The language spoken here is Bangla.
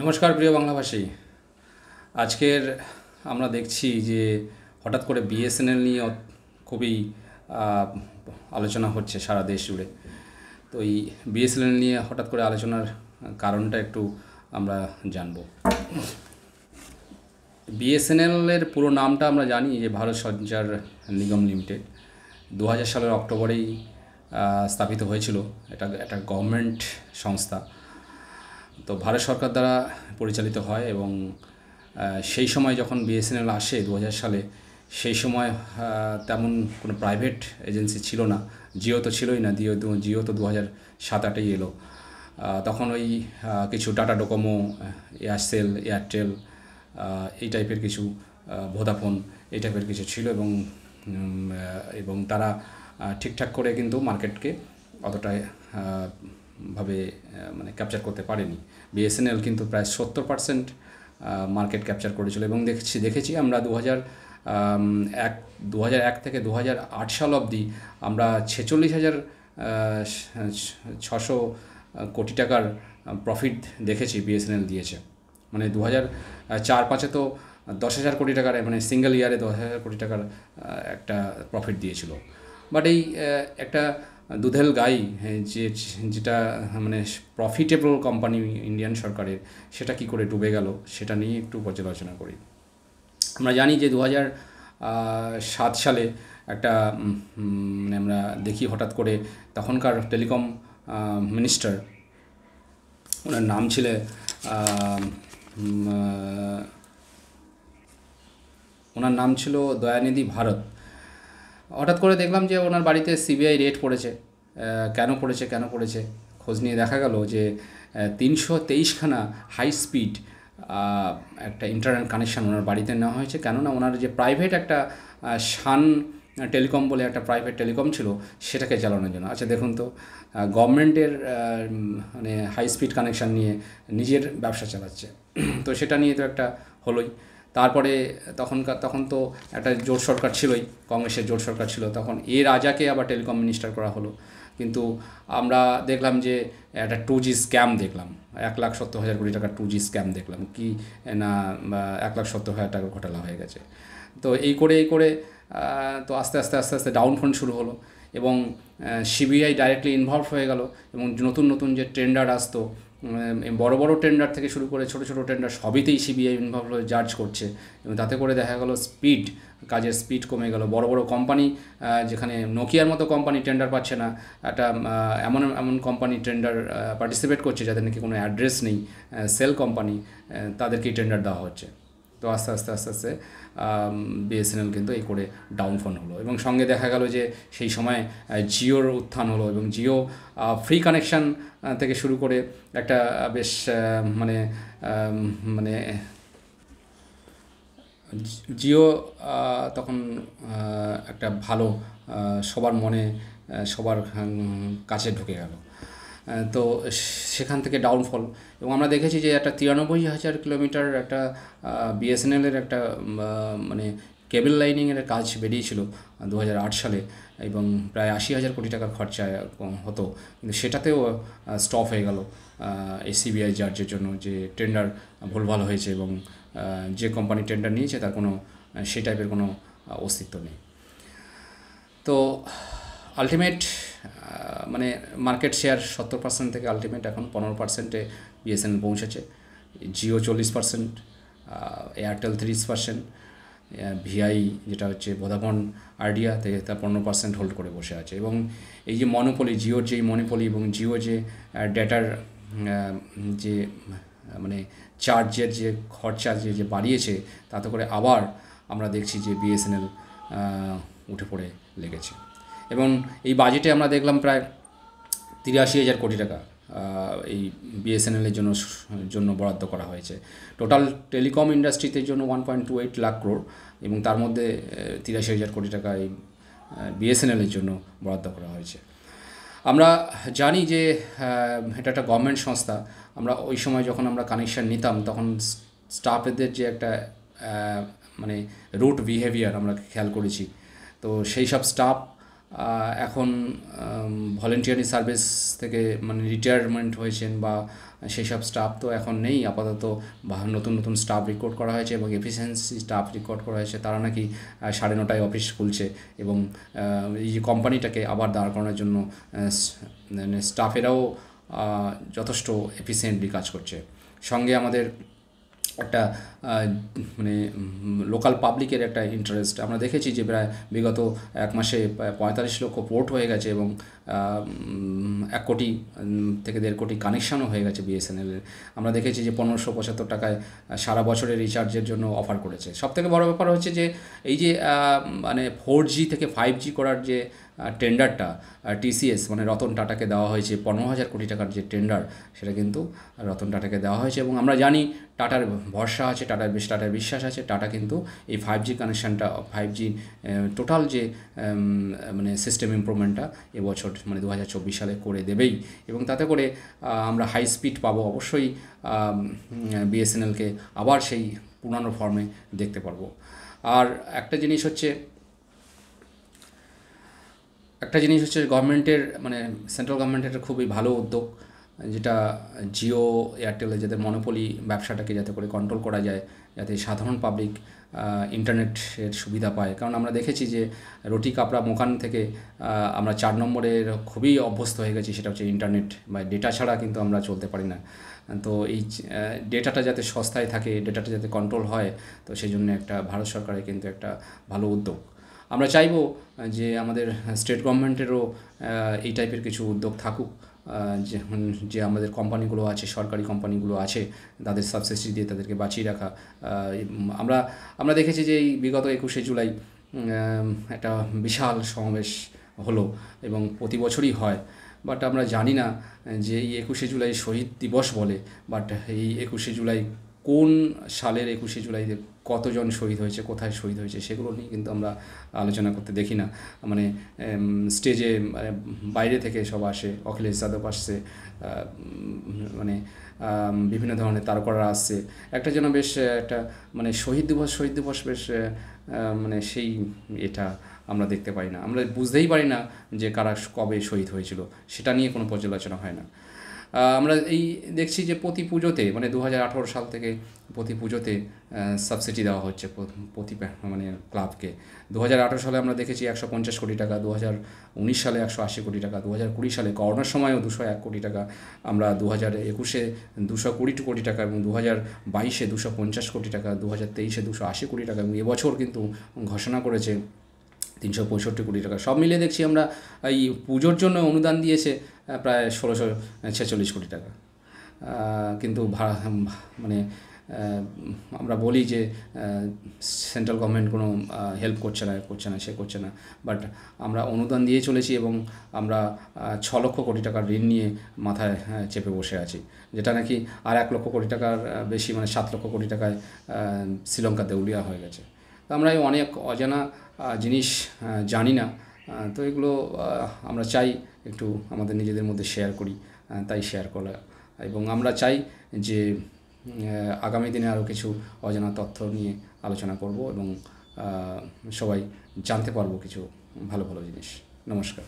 নমস্কার প্রিয় বাংলাভাষী। আজকের আমরা দেখছি যে হঠাৎ করে বিএসএনএল নিয়ে খুবই আহ, আলোচনা হচ্ছে সারা দেশ জুড়ে। তো এই বিএসএনএল নিয়ে হঠাৎ করে আলোচনার কারণটা একটু আমরা জানব। বিএসএনএলের পুরো নামটা আমরা জানি যে ভারত সঞ্চার নিগম লিমিটেড। 2000 সালের অক্টোবরেই স্থাপিত হয়েছিল। এটা একটা গভর্নমেন্ট সংস্থা, তো ভারত সরকার দ্বারা পরিচালিত হয় এবং সেই সময় যখন বিএসএনএল আসে 2000 সালে, সেই সময় তেমন কোনো প্রাইভেট এজেন্সি ছিল না। জিও তো ছিলই না, জিও তো 2007-08 এলো। তখন ওই কিছু টাটা ডোকোমো, এয়ারসেল, এয়ারটেল, এই টাইপের কিছু, ভোদাফোন, এই টাইপের কিছু ছিল এবং তারা ঠিকঠাক করে কিন্তু মার্কেটকে অতটা ভাবে ক্যাপচার করতে পারেনি। বিএসএনএল কিন্তু প্রায় 70% মার্কেট ক্যাপচার করেছিল এবং দেখেছি আমরা 2001 থেকে 2008 সাল অবধি আমরা 46,600 কোটি টাকার প্রফিট দেখেছি বিএসএনএল দিয়েছে। 2004-05 তো 10,000 কোটি টাকার, সিঙ্গেল ইয়ারে 10,000 কোটি টাকার একটা প্রফিট দিয়েছিল। বাট এই একটা দুধেল গাই, যেটা প্রফিটেবল কোম্পানি ইন্ডিয়ান সরকারের, সেটা কি করে ডুবে গেল সেটা নিয়ে একটু পর্যালোচনা করি। আমরা জানি যে 2007 সালে একটা আমরা দেখি হঠাৎ করে তখনকার টেলিকম মিনিস্টার, ওনার নাম ছিল দয়ানিধি ভারত। হঠাৎ করে দেখলাম যে ওনার বাড়িতে সিবিআই রেড পড়েছে। কেন পড়েছে খোঁজ নিয়ে দেখা গেল যে 323খানা হাই স্পিড একটা ইন্টারনেট কানেকশান ওনার বাড়িতে নেওয়া হয়েছে। কেননা ওনার যে প্রাইভেট একটা শান টেলিকম বলে একটা প্রাইভেট টেলিকম ছিল, সেটাকে চালানোর জন্য। আচ্ছা দেখুন তো, গভর্নমেন্টের হাই স্পিড কানেকশান নিয়ে নিজের ব্যবসা চালাচ্ছে, তো সেটা নিয়ে তো একটা হলোই। তারপরে তখন তো একটা জোট সরকার ছিলই, কংগ্রেসের জোট সরকার ছিল, তখন এ রাজাকে আবার টেলিকম মিনিস্টার করা হলো। কিন্তু আমরা দেখলাম যে একটা 2G স্ক্যাম দেখলাম, 1,70,000 কোটি টাকার 2G স্ক্যাম দেখলাম, কি না 1,70,000 টাকা ঘোটালা হয়ে গেছে। তো এই করে তো আস্তে আস্তে ডাউনফল শুরু হলো এবং সিবিআই ডাইরেক্টলি ইনভলভ হয়ে গেল এবং নতুন যে টেন্ডার আসতো, বড় টেন্ডার থেকে শুরু করে ছোট টেন্ডার, সবইতেই সিবিআই ইনভলভ হয়ে জাজ করছে এবং তাতে করে দেখা গেল কাজের স্পিড কমে গেল। বড় কোম্পানি, যেখানে নোকিয়ার মতো কোম্পানি টেন্ডার পাচ্ছে না, একটা এমন কোম্পানি টেন্ডার পার্টিসিপেট করছে যাদের নাকি কোনো অ্যাড্রেস নেই, সেল কোম্পানি, তাদেরকেই টেন্ডার দেওয়া হচ্ছে। তো আস্তে বিএসএনএল কিন্তু এই করে ডাউনফল হলো এবং সঙ্গে দেখা গেল যে সেই সময় জিওর উত্থান হলো এবং জিও ফ্রি কানেকশান থেকে শুরু করে একটা বেশ জিও তখন একটা ভালো, সবার মনে, সবার কাছে ঢুকে গেল। তো সেখান থেকে ডাউনফল এবং আমরা দেখেছি যে একটা 93,000 কিলোমিটার একটা বিএসএনএলের একটা কেবল লাইনিংয়ের কাজ বেরিয়েছিল 2008 সালে এবং প্রায় 80,000 কোটি টাকার খরচা হতো, কিন্তু সেটাতেও স্টপ হয়ে গেল এই সিবিআই জাজের জন্য, যে টেন্ডার ভুলভাল হয়েছে এবং যে কোম্পানি টেন্ডার নিয়েছে তার কোনো সেই টাইপের কোনো অস্তিত্ব নেই। তো আলটিমেট মার্কেট শেয়ার 70% থেকে আলটিমেট এখন 15%-এ বিএসএনএল পৌঁছেছে। জিও 40%, এয়ারটেল 30%, ভিআই যেটা হচ্ছে ভোদাফোন আইডিয়া থেকে তার 15% হোল্ড করে বসে আছে। এবং এই যে মনোপলি, জিওর যেই মনোপলি এবং জিও যে ডেটার যে চার্জের যে খরচা যে বাড়িয়েছে, তাতে করে আবার আমরা দেখছি যে বিএসএনএল উঠে পড়ে লেগেছে। এবং এই বাজেটে আমরা দেখলাম প্রায় 83,000 কোটি টাকা এই বিএসএনএলের জন্য বরাদ্দ করা হয়েছে। টোটাল টেলিকম ইন্ডাস্ট্রিতে জন্য 1.28 লাখ ক্রোড় এবং তার মধ্যে 83,000 কোটি টাকা এই বিএসএনএলের জন্য বরাদ্দ করা হয়েছে। আমরা জানি যে এটা একটা গভর্নমেন্ট সংস্থা। আমরা ওই সময় যখন আমরা কানেকশান নিতাম, তখন স্টাফেদের যে একটা রুট বিহেভিয়ার আমরা খেয়াল করেছি। তো সেই সব স্টাফ এখন ভলেন্টিয়ারি সার্ভিস থেকে মানে রিটায়ারমেন্ট হয়েছেন বা সেই সব স্টাফ তো এখন নেই আপাতত, বা নতুন নতুন স্টাফ রিক্রুট করা হয়েছে এবং এফিসিয়েন্সি স্টাফ রিক্রুট করা হয়েছে। তারা নাকি 9:30টায় অফিস খুলছে এবং এই যে কোম্পানিটাকে আবার দাঁড় করানোর জন্য মানে স্টাফেরাও যথেষ্ট এফিসিয়েন্টলি কাজ করছে। সঙ্গে আমাদের একটা মানে লোকাল পাবলিকের একটা ইন্টারেস্ট আমরা দেখেছি যে প্রায় বিগত 1 মাসে 45 লক্ষ পোর্ট হয়ে গেছে এবং 1 কোটি থেকে 1.5 কোটি কানেকশানও হয়ে গেছে বিএসএনএলের। আমরা দেখেছি যে 1575 টাকায় সারা বছরের রিচার্জের জন্য অফার করেছে। সবথেকে বড় ব্যাপার হচ্ছে যে এই যে মানে 4G থেকে 5G করার যে টেন্ডারটা টিসিএস মানে রতন টাটাকে দেওয়া হয়েছে, 15,000 কোটি টাকার যে টেন্ডার সেটা কিন্তু রতন টাটাকে দেওয়া হয়েছে এবং আমরা জানি টাটার ভরসা আছে, টাটার বিশ্বাস আছে। টাটা কিন্তু এই 5G কানেকশানটা 5G টোটাল যে মানে সিস্টেম ইমপ্রুভমেন্টটা এবছর মানে 2024 সালে করে দেবেই এবং তাতে করে আমরা হাই স্পিড পাবো। অবশ্যই বিএসএনএলকে আবার সেই পুরানো ফর্মে দেখতে পারবো। আর একটা জিনিস হচ্ছে গভর্নমেন্টের মানে সেন্ট্রাল গভর্নমেন্টের খুবই ভালো উদ্যোগ, যেটা জিও এয়ারটেলের যাতে মনোপলি ব্যবসাটাকে যাতে করে কন্ট্রোল করা যায়, যাতে সাধারণ পাবলিক ইন্টারনেটের সুবিধা পায়। কারণ আমরা দেখেছি যে রুটি কাপড়া মোকান থেকে আমরা 4 নম্বরের খুবই অভ্যস্ত হয়ে গেছি, সেটা হচ্ছে ইন্টারনেট বা ডেটা ছাড়া কিন্তু আমরা চলতে পারি না। তো এই ডেটাটা যাতে সস্তায় থাকে, ডেটাটা যাতে কন্ট্রোল হয়, তো সেই জন্য একটা ভারত সরকারের কিন্তু একটা ভালো উদ্যোগ। আমরা চাইবো যে আমাদের স্টেট গভর্নমেন্টেরও এই টাইপের কিছু উদ্যোগ থাকুক, যে আমাদের কোম্পানিগুলো আছে, সরকারি কোম্পানিগুলো আছে, তাদের সাবসিডি দিয়ে তাদেরকে বাঁচিয়ে রাখা। আমরা দেখেছি যে এই বিগত 21শে জুলাই একটা বিশাল সমাবেশ হলো এবং প্রতি বছরই হয়, বাট আমরা জানি না যে এই 21শে জুলাই শহীদ দিবস বলে, বাট এই 21শে জুলাই কোন সালের 21শে জুলাইতে কতজন শহীদ হয়েছে, কোথায় শহীদ হয়েছে, সেগুলো নিয়ে কিন্তু আমরা আলোচনা করতে দেখি না। মানে স্টেজে বাইরে থেকে সব আসে, অখিলেশ যাদব আসছে, মানে বিভিন্ন ধরনের তারকারা আসছে, একটা যেন বেশ একটা মানে শহীদ দিবস বেশ মানে সেই এটা আমরা দেখতে পাই না, আমরা বুঝতেই পারি না যে কারা কবে শহীদ হয়েছিল, সেটা নিয়ে কোনো পর্যালোচনা হয় না। আমরা এই দেখছি যে প্রতি পুজোতে মানে 2018 সাল থেকে প্রতি পুজোতে সাবসিডি দেওয়া হচ্ছে প্রতি মানে ক্লাবকে। 2018 সালে আমরা দেখেছি 150 কোটি টাকা, 2019 সালে 180 কোটি টাকা, 2020 সালে করোনার সময়ও 201 কোটি টাকা, আমরা 2021-এ 220 কোটি টাকা এবং 2022-এ 250 কোটি টাকা, 2023-এ 280 কোটি টাকা এবং এবছর কিন্তু ঘোষণা করেছে 365 কোটি টাকা। সব মিলিয়ে দেখছি আমরা এই পুজোর জন্য অনুদান দিয়েছে প্রায় 1646 কোটি টাকা। কিন্তু মানে আমরা বলি যে সেন্ট্রাল গভর্নমেন্ট কোনো হেল্প করছে না, বাট আমরা অনুদান দিয়ে চলেছি এবং আমরা 6 লক্ষ কোটি টাকার ঋণ নিয়ে মাথায় চেপে বসে আছি, যেটা নাকি আর 1 লক্ষ কোটি টাকার বেশি মানে 7 লক্ষ কোটি টাকায় শ্রীলঙ্কা দেউলিয়া হয়ে গেছে। তো আমরা এই অনেক অজানা জিনিস জানি না, তো এগুলো আমরা চাই একটু আমাদের নিজেদের মধ্যে শেয়ার করি, তাই শেয়ার করা। এবং আমরা চাই যে আগামী দিনে আরও কিছু অজানা তথ্য নিয়ে আলোচনা করব এবং সবাই জানতে পারবো কিছু ভালো ভালো জিনিস। নমস্কার।